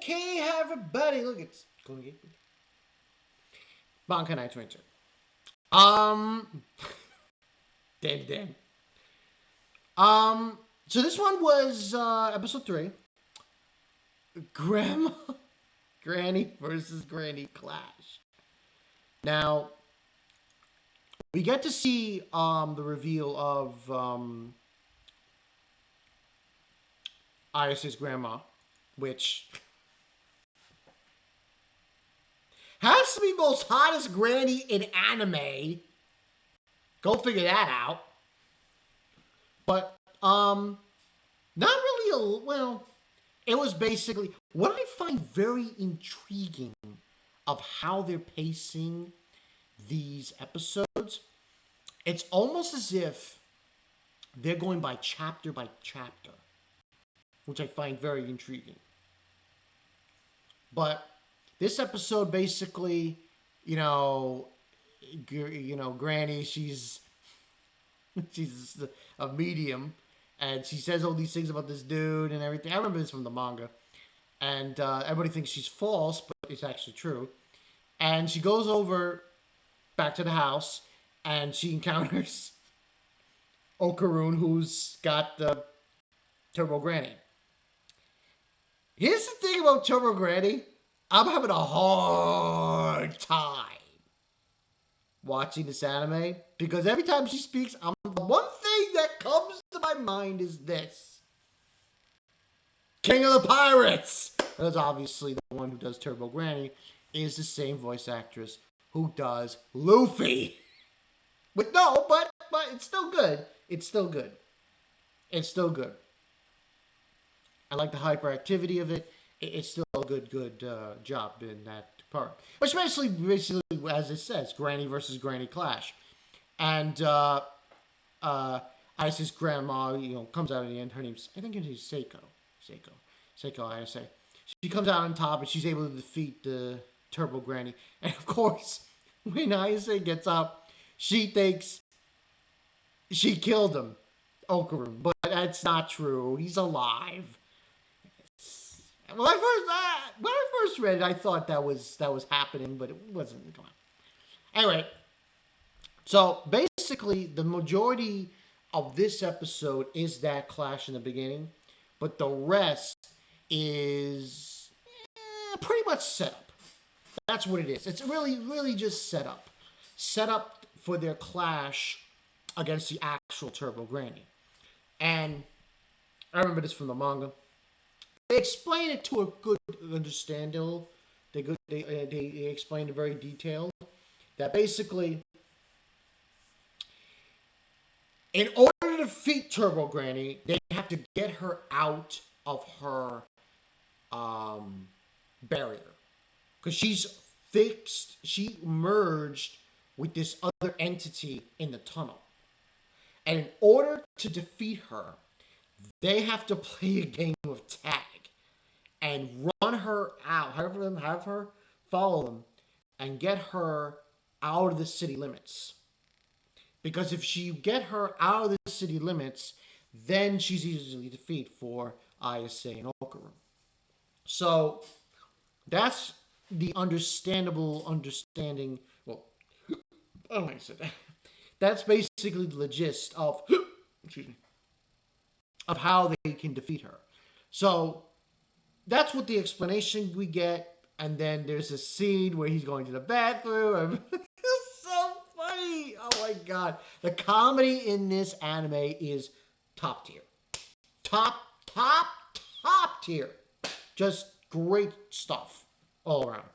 Okay, everybody, look, it's going to get Bankai Night 22. Damn. So this one was episode 3. Grandma, Granny versus Granny Clash. Now, we get to see the reveal of Iris's grandma, which has to be the most hottest granny in anime. Go figure that out. But not really well. It was basically what I find very intriguing of how they're pacing these episodes. It's almost as if they're going by chapter, which I find very intriguing. But this episode basically, Granny, she's a medium, and she says all these things about this dude and everything. I remember this from the manga, and everybody thinks she's false, but it's actually true. And she goes over back to the house, and she encounters Okarun, who's got the Turbo Granny. Here's the thing about Turbo Granny. I'm having a hard time watching this anime because every time she speaks, the one thing that comes to my mind is this: King of the Pirates. Because obviously the one who does Turbo Granny is the same voice actress who does Luffy. But it's still good. It's still good. I like the hyperactivity of it. It's still a good job in that part. Which basically, as it says, Granny versus Granny Clash. And Ice's grandma, comes out at the end. I think her name's Seiko. Seiko Ayase. She comes out on top and she's able to defeat the Turbo Granny. And of course, when Ayase gets up, she thinks she killed him, Okarun. But that's not true. He's alive. When I first read it, I thought that was happening, but it wasn't. Come on. Anyway, so basically, the majority of this episode is that clash in the beginning, but the rest is pretty much set up. That's what it is. It's really just set up for their clash against the actual Turbo Granny. And I remember this from the manga. They explain it to a good understanding. They explain it very detailed. That basically, in order to defeat Turbo Granny, they have to get her out of her barrier. Because she merged with this other entity in the tunnel. And in order to defeat her, they have to play a game of tag and run her out, have her follow them, and get her out of the city limits. Because if you get her out of the city limits, then she's easily defeated for Ayase and Okarun. So that's the understanding. Well, I don't like to say that. That's basically the gist of, excuse me, of how they can defeat her. So that's what the explanation we get. And then there's a scene where he's going to the bathroom. It's so funny. Oh my god. The comedy in this anime is top tier. Top tier. Just great stuff all around.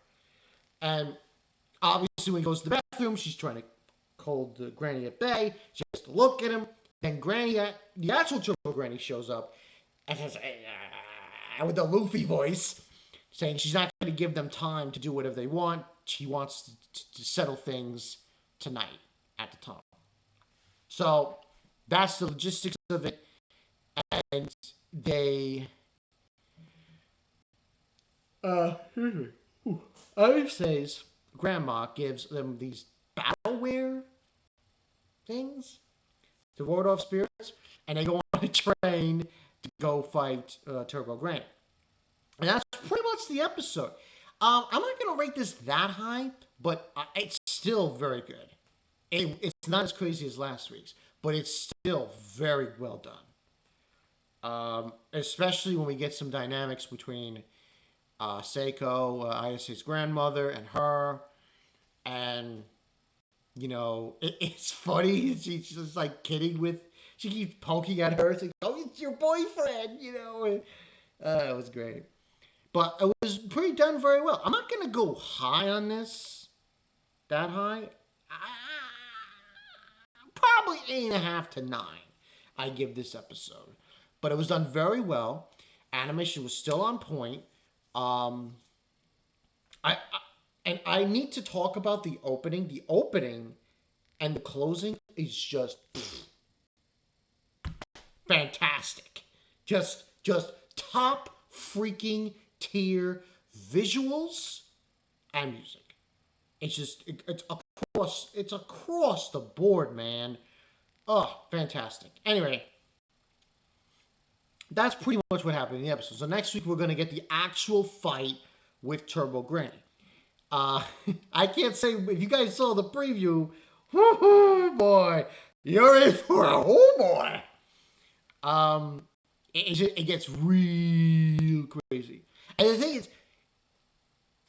And obviously when he goes to the bathroom, she's trying to hold the Granny at bay. She has to look at him. Then the actual Turbo Granny shows up and says, with the Luffy voice, saying she's not going to give them time to do whatever they want. She wants to settle things tonight at the tunnel. So that's the logistics of it. And they... Ayuse's grandma gives them these battleware things to ward off spirits, and they go on a train to go fight Turbo Granny. And that's pretty much the episode. I'm not going to rate this that high, but it's still very good. It's not as crazy as last week's, but it's still very well done. Especially when we get some dynamics between Seiko, Ayase's grandmother, and her. And, it's funny. She's just like kidding with, she keeps poking at her, saying, oh, it's your boyfriend, And, it was great. But it was pretty done very well. I'm not going to go high on this, that high. Probably 8.5 to 9. I give this episode. But it was done very well. Animation was still on point. Um, I and I need to talk about the opening. The opening and the closing is just fantastic. Just top freaking tier visuals and music. It's across the board, man. Oh, fantastic. Anyway, that's pretty much what happened in the episode. So next week we're gonna get the actual fight with Turbo Granny. Uh, I can't say if you guys saw the preview. Whoo boy, you're in for a whoo boy. It gets real crazy. And the thing is,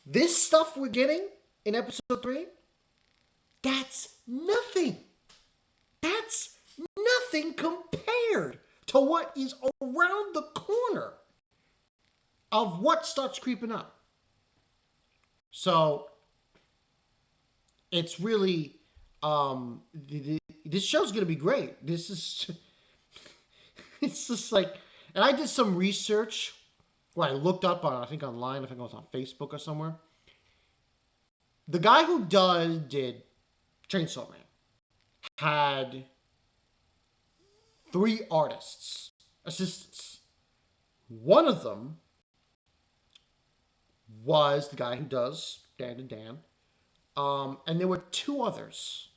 this stuff we're getting in episode 3, that's nothing. That's nothing compared to what is around the corner of what starts creeping up. So it's really this show's gonna be great. This is it's just like, and I did some research where I looked up on, I think online, I think it was on Facebook or somewhere. The guy who did Chainsaw Man had 3 artists, assistants. One of them was the guy who does Dandadan. And there were 2 others.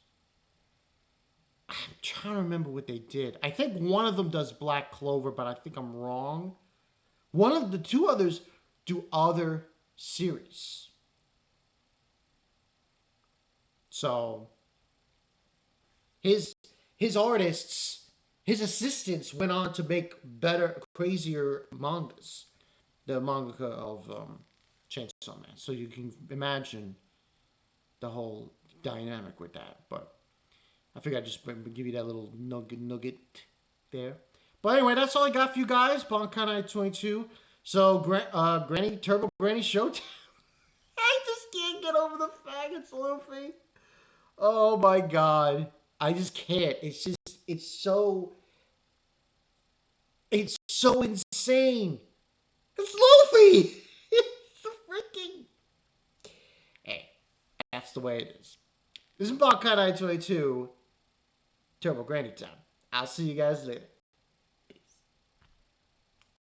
I'm trying to remember what they did. I think one of them does Black Clover, but I think I'm wrong. One of the 2 others do other series. So his artists, his assistants went on to make better, crazier mangas. The mangaka of Chainsaw Man. So you can imagine the whole dynamic with that. But I figured I'd just give you that little nugget there. But anyway, that's all I got for you guys. Bankai 22. So, Granny, Turbo Granny Showtime. I just can't get over the faggots, Luffy. Oh my god. I just can't. It's so insane. It's Luffy. It's freaking. Hey, that's the way it is. This is Bankai 22. Turbo Granny time. I'll see you guys later.